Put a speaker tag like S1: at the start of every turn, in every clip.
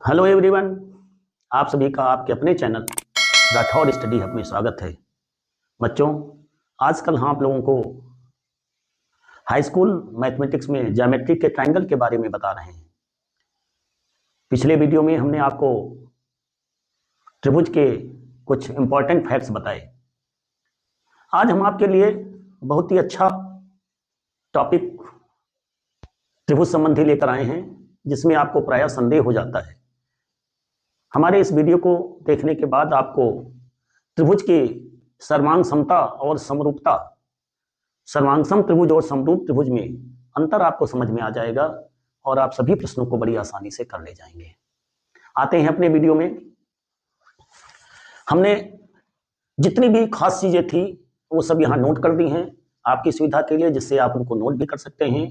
S1: Hello everyone, आप सभी का आपके अपने चैनल राठौर स्टडी हब में स्वागत है। बच्चों, आजकल हम आप लोगों को हाई स्कूल मैथमेटिक्स में ज्योमेट्री के ट्रायंगल के बारे में बता रहे हैं। पिछले वीडियो में हमने आपको त्रिभुज के कुछ इंपॉर्टेंट फैक्ट्स बताए। आज हम आपके लिए बहुत ही अच्छा टॉपिक त्रिभुज संबंधी लेकर आए हैं, जिसमें आपको प्रायः संदेह हो जाता है। हमारे इस वीडियो को देखने के बाद आपको त्रिभुज की सर्वांग समता और समरूपता, सर्वांग सम त्रिभुज और समरूप त्रिभुज में अंतर आपको समझ में आ जाएगा और आप सभी प्रश्नों को बड़ी आसानी से कर ले जाएंगे। आते हैं अपने वीडियो में। हमने जितनी भी खास चीजें थी वो सब यहाँ नोट कर दी हैं आपकी सुविधा के लिए, जिससे आप उनको नोट भी कर सकते हैं।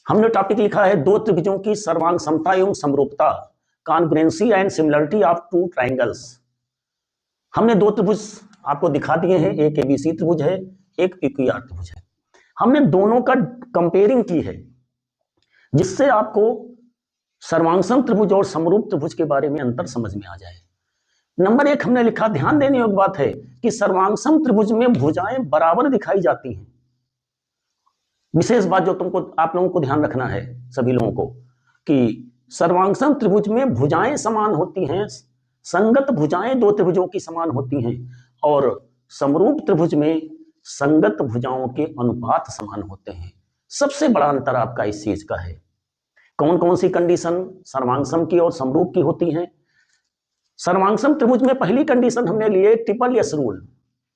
S1: हमने टॉपिक लिखा है दो त्रिभुजों की सर्वांग समता एवं समरूपता, congruency and similarity of two triangles. हमने दो त्रिभुज आपको दिखा दिए हैं, एक एबीसी त्रिभुज है, एक पीक्यूआर त्रिभुज है। हमने दोनों का कंपेयरिंग की है, जिससे आपको सर्वांगसम त्रिभुज और समरूप त्रिभुज के बारे में अंतर समझ में आ जाए। नंबर एक हमने लिखा, ध्यान देने योग्य बात है कि सर्वांगसम त्रिभुज में भुजाएं बराबर दिखाई जाती हैं। विशेष बात जो आप लोगों को ध्यान रखना है, सभी लोगों को, कि सर्वांगसम त्रिभुज में भुजाएं समान होती हैं, संगत भुजाएं दो त्रिभुजों की समान होती हैं, और समरूप त्रिभुज में संगत भुजाओं के अनुपात समान होते हैं। सबसे बड़ा अंतर आपका इस चीज का है। कौन कौन सी कंडीशन सर्वांगसम की और समरूप की होती हैं? सर्वांगसम त्रिभुज में पहली कंडीशन हमने लिए triple S rule.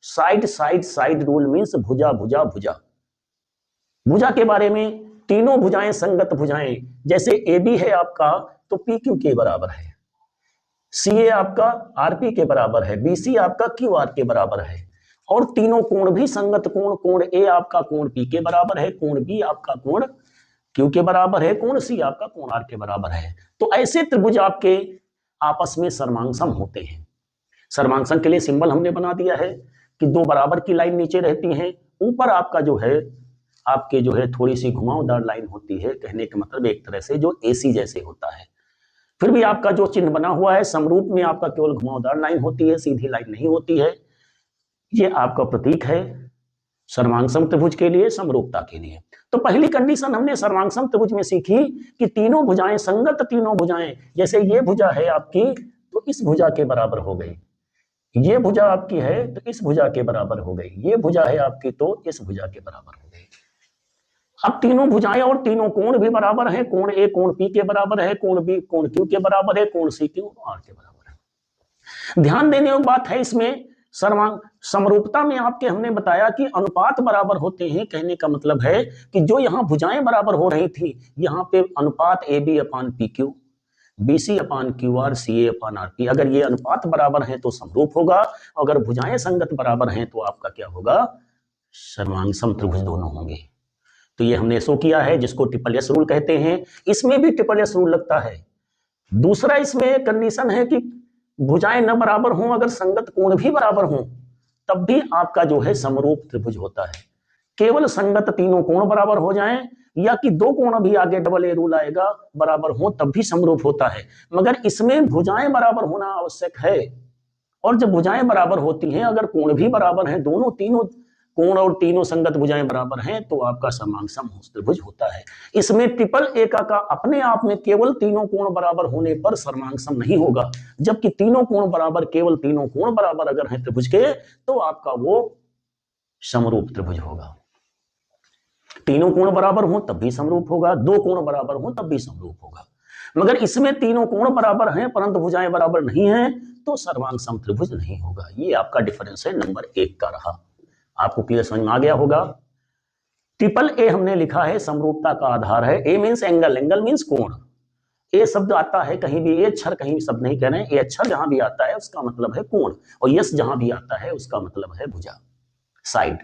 S1: Side side side rule means भुजा भुजा भुजा। भुजा के बारे में, तीनों भुजाएं संगत भुजाएं, जैसे ए बी है आपका तो पी क्यू के बराबर है, सी ए आपका आर पी के बराबर है, बी सी आपका क्यू आर के बराबर है, और तीनों कोण भी संगत कोण, कोण ए आपका कोण पी के बराबर है, कोण बी आपका कोण क्यू के बराबर है, कोण सी आपका कोण आर के बराबर है। तो ऐसे त्रिभुज आपके आपस में सर्वांगसम होते हैं। सर्वांगसम के लिए सिंबल हमने बना दिया है कि दो बराबर की लाइन नीचे रहती है, ऊपर आपका जो है आपके जो है थोड़ी सी घुमावदार लाइन होती है, कहने का मतलब एक तरह से जो एसी जैसे होता है। फिर भी आपका जो चिन्ह बना हुआ है समरूप में आपका केवल घुमावदार लाइन होती है, सीधी लाइन नहीं होती है। ये आपका प्रतीक है सर्वांगसम त्रिभुज के लिए, समरूपता के लिए। तो पहली कंडीशन हमने सर्वांगसम त्रिभुज में सीखी कि तीनों भुजाएं संगत, तीनों भुजाएं, जैसे ये भुजा है आपकी तो इस भुजा के बराबर हो गई, ये भुजा आपकी है तो इस भुजा के बराबर हो गई, ये भुजा है आपकी तो इस भुजा के बराबर हो गई। अब तीनों भुजाएं और तीनों कोण भी बराबर हैं, कोण ए कोण पी के बराबर है, कोण बी कोण क्यू के बराबर है, कोण सी क्यू आर के बराबर है। ध्यान देने की बात है इसमें, सर्वांग समरूपता में आपके हमने बताया कि अनुपात बराबर होते हैं। कहने का मतलब है कि जो यहाँ भुजाएं बराबर हो रही थी, यहाँ पे अनुपात A B upon P Q, B C upon Q R, C A upon R P, अगर ये अनुपात बराबर है तो समरूप होगा, अगर भुजाएं संगत बराबर हैं तो आपका क्या होगा, सर्वांगसम त्रिभुज दोनों होंगे। तो ये हमने शो किया है, जिसको ट्रिपल एस रूल कहते हैं। इसमें भी ट्रिपल एस रूल लगता है। दूसरा इसमें कंडीशन है कि भुजाएं न बराबर हों, अगर संगत कोण भी बराबर हों, तब भी आपका जो है समरूप त्रिभुज होता है। केवल संगत तीनों कोण बराबर हो जाएं, या कि दो कोण भी आगे डबल ए रूल आएगा बराबर हो, तब भी समरूप होता है। मगर इसमें भुजाएं बराबर होना आवश्यक है, और जब भुजाएं बराबर होती हैं, अगर कोण भी बराबर हैं, दोनों तीनों कोण और तीनों संगत भुजाएं बराबर हैं, तो आपका सर्वांगसम त्रिभुज होता है। इसमें ट्रिपल ए का अपने आप में केवल तीनों कोण बराबर होने पर सर्वांगसम नहीं होगा, जबकि तीनों कोण बराबर, केवल तीनों कोण बराबर अगर हैं त्रिभुज के, तो आपका वो समरूप त्रिभुज होगा। तीनों कोण बराबर हो तब भी समरूप होगा, दो कोण बराबर हो तब भी समरूप होगा। मगर इसमें तीनों कोण बराबर हैं परंतु भुजाएं बराबर नहीं हैं, तो सर्वांगसम त्रिभुज नहीं होगा। ये आपका डिफरेंस है नंबर एक का रहा। आपको क्लियर समझ में आ गया होगा। ट्रिपल ए हमने लिखा है समरूपता का आधार है। ए मींस एंगल, एंगल मींस कोण। ए शब्द आता है कहीं भी, ए अक्षर कहीं भी शब्द नहीं कह रहे हैं, ए अक्षर जहां भी आता है उसका मतलब है कोण, और यस जहां भी आता है उसका मतलब है भुजा, साइड।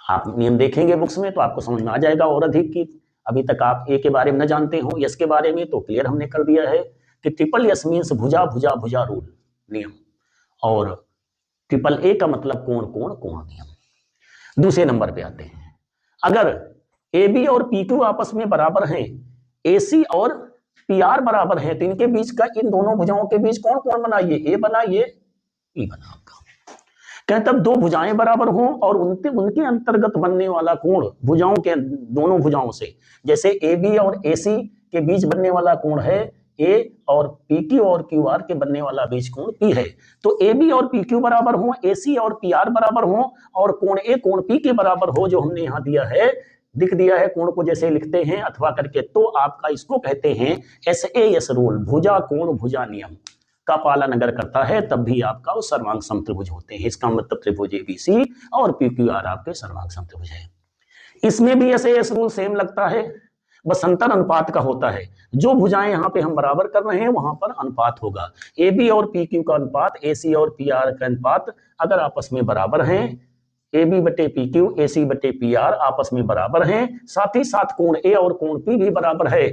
S1: आप नियम देखेंगे बुक्स में तो आपको समझ में आ जाएगा और अधिक की। अभी तक आप ए के बारे में न जानते हो, यस के बारे में तो क्लियर हमने कर दिया है कि ट्रिपल यस मींस भुजा भुजा भुजा रूल, नियम, और ट्रिपल ए का मतलब कोण कोण कोण नियम। दूसरे नंबर पे आते हैं, अगर ए बी और पी क्यू आपस में बराबर हैं, ए सी और पी आर बराबर है, तो इनके बीच का, इन दोनों भुजाओं के बीच कौन कौन बना, ये ए बना, ये ई बना आपका। कहते तब दो भुजाएं बराबर हों और उनके उनके अंतर्गत बनने वाला कोण भुजाओं के, दोनों भुजाओं से, जैसे ए बी और ए सी के बीच बनने वाला कोण है ए, और पी क्यू और क्यू आर के बनने वाला बीच कोण पी है। तो ए बी और पी क्यू बराबर हो, ए सी और पी आर बराबर हो, और कोण ए कोण पी के बराबर हो, जो हमने यहां दिया है, दिख दिया है कोण को जैसे लिखते हैं अथवा करके, तो आपका इसको कहते हैं SAS रूल, भुजा कोण भुजा नियम का पालन अगर करता है तब भी आपका वो सर्वांग समत्रिभुज होते हैं। इसका मतलब त्रिभुज एबीसी और पीक्यूआर आपके सर्वांग समत्रिभुज है। इसमें भी SAS रूल सेम लगता है, बस अंतर अनुपात का होता है। जो भुजाएं यहां पे हम बराबर कर रहे हैं वहां पर अनुपात होगा। ए बी और पी क्यू का अनुपात, ए सी और पी आर का अनुपात अगर आपस में बराबर हैं, ए बी बटे पी क्यू, ए सी बटे पी आर आपस में बराबर हैं, साथ ही साथ कोण ए और कोण पी भी बराबर है,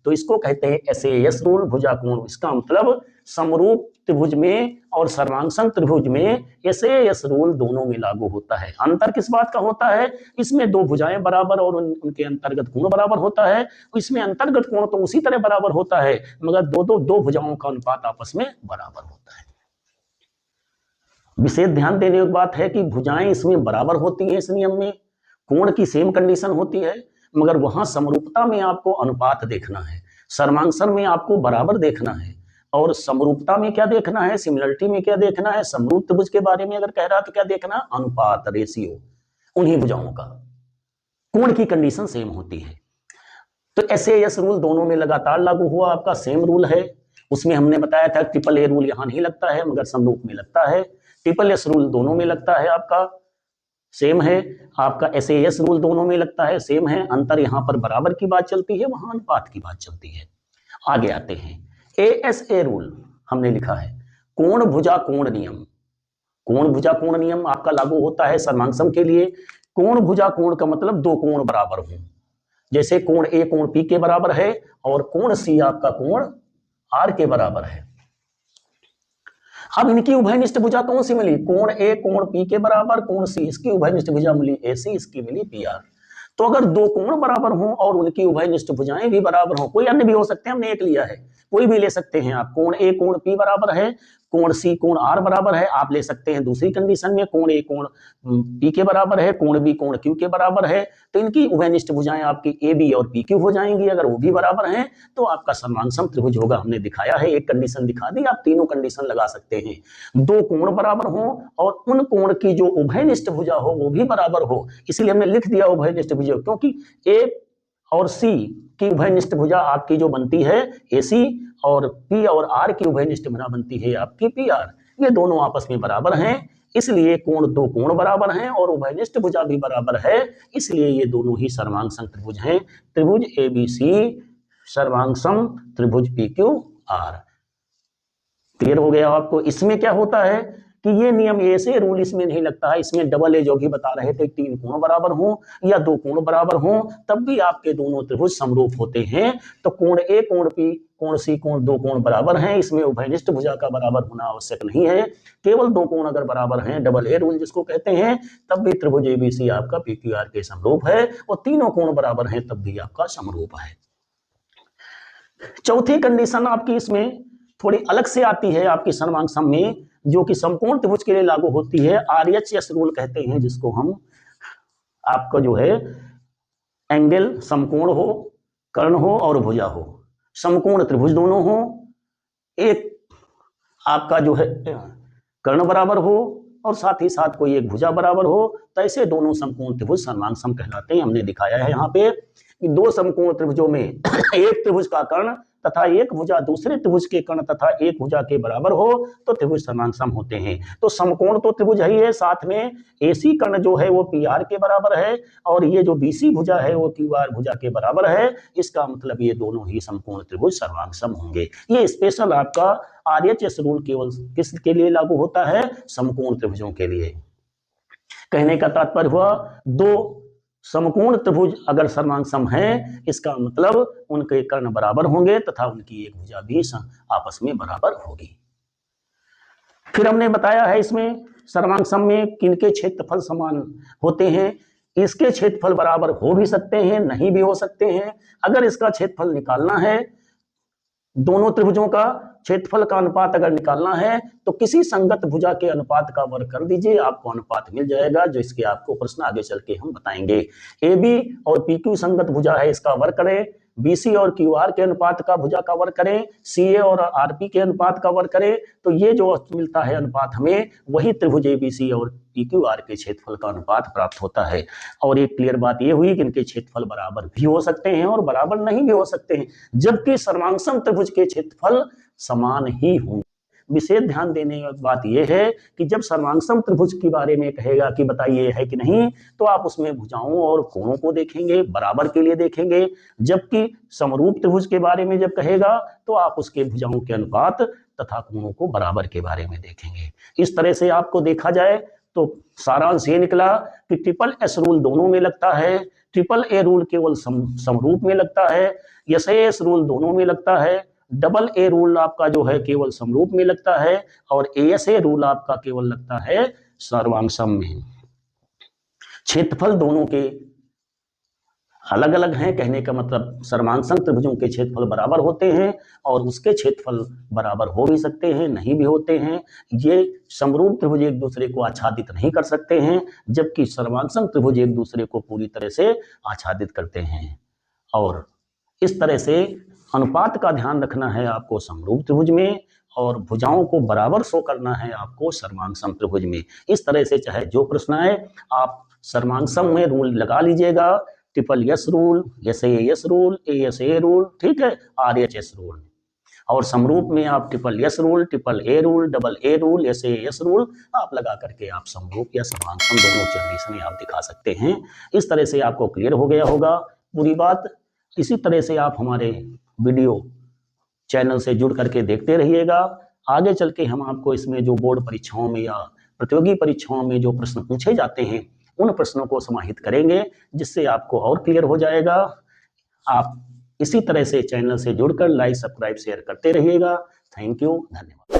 S1: तो इसको कहते हैं SAS रूल, भुजा कोण। इसका मतलब समरूप त्रिभुज में और सर्वांग त्रिभुज में SAS रूल दोनों में लागू होता है। अंतर किस बात का होता है, इसमें दो भुजाएं बराबर और उनके अंतर्गत कोण बराबर होता है। इसमें अंतर्गत कोण तो उसी तरह बराबर होता है, मगर दो भुजाओं का अनुपात आपस में बराबर होता है। विशेष ध्यान देने की बात है कि भुजाएं इसमें बराबर होती हैं, इस नियम में कोण की सेम कंडीशन होती है, मगर वहां समरूपता में आपको अनुपात देखना है, सर्वांग में आपको बराबर देखना है, और समरूपता में क्या देखना है, सिमिलरिटी में क्या देखना है, समरूप त्रिभुज के बारे में अगर कह रहा तो क्या देखना, अनुपात, रेशियो उन्हीं भुजाओं का, कोण की कंडीशन सेम होती है। तो SAS रूल दोनों में लगातार लागू हुआ, आपका सेम रूल है। उसमें हमने बताया था ट्रिपल ए रूल यहां नहीं लगता है मगर समरूप में लगता है। ट्रिपल एस रूल दोनों में लगता है, आपका सेम है। आपका SAS रूल दोनों में लगता है, सेम है। अंतर यहां पर बराबर की बात चलती है, वहां अनुपात की बात चलती है। आगे आते हैं, ASA रूल हमने लिखा है, कोण भुजा कोण नियम। कोण भुजा कोण नियम आपका लागू होता है सर्वांग के लिए। कोण भुजा कोण का मतलब दो कोण बराबर हों, जैसे कोण ए कोण पी के बराबर है और कोण सी आपका कोण आर के बराबर है। अब इनकी उभयनिष्ठ भुजा कौन सी मिली, कोण ए कोण पी के बराबर, कोण सी इसकी उभयनिष्ठ भुजा मिली AC, इसकी मिली PR। तो अगर दो कोण बराबर हों और उनकी उभयनिष्ठ भुजाएं भी बराबर हों, कोई अन्य भी हो सकते हैं, हमने एक लिया है, कोई भी ले सकते हैं आप, कोण ए कोण पी बराबर है, कोण सी कोण आर बराबर है, आप ले सकते हैं दूसरी कंडीशन में कोण ए कोण पी के बराबर है, कोण बी कोण क्यू के बराबर है, तो इनकी उभयनिष्ठ भुजाएं आपकी ए बी और पी क्यू हो जाएंगी। अगर वो भी बराबर हैं तो आपका सर्वांग त्रिभुज होगा। हमने दिखाया है, एक कंडीशन दिखा दी, आप तीनों कंडीशन लगा सकते हैं। दो कोण बराबर हो और उन कोण की जो उभयनिष्ठ भुजा हो वो भी बराबर हो, इसलिए हमने लिख दिया उभयनिष्ठ भुजा, क्योंकि ए और सी की उभयनिष्ठ भुजा आपकी जो बनती है AC, और P और R की उभयनिष्ठ भुजा बनती है आपकी PR। ये दोनों आपस में बराबर हैं, इसलिए कोण दो कोण बराबर हैं और उभयनिष्ठ भुजा भी बराबर है, इसलिए ये दोनों ही सर्वांग त्रिभुज हैं। त्रिभुज ABC सर्वांग त्रिभुज PQR। क्लियर हो गया आपको। इसमें क्या होता है कि ये नियम ऐसे रूल इसमें नहीं लगता है, इसमें डबल ए जो भी बता रहे थे, तीन कोण बराबर हों या दो कोण बराबर हों तब भी आपके दोनों त्रिभुज समरूप होते हैं। तो कोण ए कोण पी कोण सी कोण दो कोण बराबर हैं, इसमें उभयनिष्ठ भुजा का बराबर होना आवश्यक नहीं है, केवल दो कोण अगर बराबर हैं, डबल ए रूल जिसको कहते हैं, तब भी त्रिभुज ABC आपका PQR के समरूप है, और तीनों कोण बराबर हैं तब भी आपका समरूप है। चौथी कंडीशन आपकी इसमें थोड़ी अलग से आती है आपकी सर्वांग सम में, जो कि समकोण त्रिभुज के लिए लागू होती है। RHS रूल कहते हैं जिसको हम, आपका जो है एंगल समकोण हो, कर्ण हो और भुजा हो, समकोण त्रिभुज दोनों हो, एक आपका जो है कर्ण बराबर हो और साथ ही साथ कोई एक भुजा बराबर हो, तो ऐसे दोनों समकोण त्रिभुज सर्वांग सम कहलाते हैं। हमने दिखाया है यहाँ पे कि दो समकोण त्रिभुजों में एक त्रिभुज का कर्ण तथा एक भुजा दूसरे त्रिभुज के कर्ण तथा एक भुजा के बराबर हो तो त्रिभुज सर्वांग सम होते हैं। तो समकोण तो त्रिभुज ही है, साथ में AC कर्ण जो है वो PR के बराबर है और ये जो BC भुजा है वो QR भुजा के बराबर है। इसका मतलब ये दोनों ही समकोण त्रिभुज सर्वांग सम होंगे। ये स्पेशल आपका RHS रूल केवल किसके लिए लागू होता है, समकोण त्रिभुजों के लिए। कहने का तात्पर्य हुआ दो समकोण त्रिभुज अगर सर्वांग सम है, इसका मतलब उनके कर्ण बराबर होंगे तथा उनकी एक भुजा भी आपस में बराबर होगी। फिर हमने बताया है इसमें सर्वांग सम में किनके क्षेत्रफल समान होते हैं। इसके क्षेत्रफल बराबर हो भी सकते हैं, नहीं भी हो सकते हैं। अगर इसका क्षेत्रफल निकालना है दोनों त्रिभुजों का क्षेत्रफल का अनुपात अगर निकालना है तो किसी संगत भुजा के अनुपात का वर्ग कर दीजिए, आपको अनुपात मिल जाएगा, जो इसके आपको प्रश्न आगे चल के हम बताएंगे। ए बी और पी क्यू संगत भुजा है, इसका वर्ग करें। बीसी और क्यू आर के अनुपात का भुजा का वर्ग करें, सी ए और आरपी के अनुपात का वर्ग करें, तो ये जो मिलता है अनुपात हमें, वही त्रिभुज एबीसी और पी क्यू आर के क्षेत्रफल का अनुपात प्राप्त होता है। और एक क्लियर बात ये हुई कि इनके क्षेत्रफल बराबर भी हो सकते हैं और बराबर नहीं भी हो सकते हैं, जबकि सर्वांगसम त्रिभुज के क्षेत्रफल समान ही होंगे। विशेष ध्यान देने की बात यह है कि जब सर्वांगसम त्रिभुज के बारे में कहेगा कि बताइए है कि नहीं, तो आप उसमें भुजाओं और कोणों को देखेंगे, बराबर के लिए देखेंगे, जबकि समरूप त्रिभुज के बारे में जब कहेगा तो आप उसके भुजाओं के अनुपात तथा कोणों को बराबर के बारे में देखेंगे। इस तरह से आपको देखा जाए तो सारांश ये निकला कि ट्रिपल एस रूल दोनों में लगता है, ट्रिपल ए रूल केवल समरूप में लगता है, एस रूल दोनों में लगता है, डबल ए रूल आपका जो है केवल समरूप में लगता है, और ए रूल आपका केवल लगता है सर्वांगसम में। क्षेत्रफल दोनों के अलग अलग हैं, कहने का मतलब सर्वांगसम त्रिभुजों के क्षेत्रफल बराबर होते हैं और उसके क्षेत्रफल बराबर हो भी सकते हैं, नहीं भी होते हैं। ये समरूप त्रिभुज एक दूसरे को आच्छादित नहीं कर सकते हैं, जबकि सर्वांगसम त्रिभुज एक दूसरे को पूरी तरह से आच्छादित करते हैं। और इस तरह से अनुपात का ध्यान रखना है आपको समरूप त्रिभुज में, और भुजाओं को बराबर शो करना है आपको सर्वांगसम त्रिभुज में। इस तरह से चाहे जो प्रश्न आए आप सर्वांगसम में रूल लगा लीजिएगा, triple S rule, S rule, A rule, ठीक है, RHS रूल। और समरूप में आप triple S rule, triple A rule, double A rule, S rule आप लगा करके आप समरूप या सर्वांगसम दोनों कंडीशन आप दिखा सकते हैं। इस तरह से आपको क्लियर हो गया होगा पूरी बात। इसी तरह से आप हमारे वीडियो चैनल से जुड़ करके देखते रहिएगा। आगे चल के हम आपको इसमें जो बोर्ड परीक्षाओं में या प्रतियोगी परीक्षाओं में जो प्रश्न पूछे जाते हैं उन प्रश्नों को समाहित करेंगे, जिससे आपको और क्लियर हो जाएगा। आप इसी तरह से चैनल से जुड़कर लाइक, सब्सक्राइब, शेयर करते रहिएगा। थैंक यू, धन्यवाद।